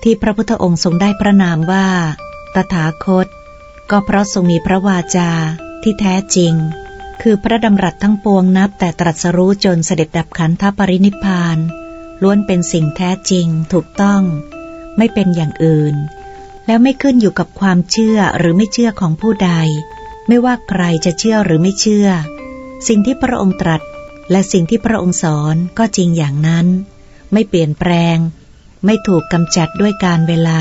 ที่พระพุทธองค์ทรงได้พระนามว่าตถาคตก็เพราะทรงมีพระวาจาที่แท้จริงคือพระดำรัสทั้งปวงนับแต่ตรัสรู้จนเสด็จดับขันธปรินิพพานล้วนเป็นสิ่งแท้จริงถูกต้องไม่เป็นอย่างอื่นแล้วไม่ขึ้นอยู่กับความเชื่อหรือไม่เชื่อของผู้ใดไม่ว่าใครจะเชื่อหรือไม่เชื่อสิ่งที่พระองค์ตรัสและสิ่งที่พระองค์สอนก็จริงอย่างนั้นไม่เปลี่ยนแปลงไม่ถูกกำจัดด้วยกาลเวลา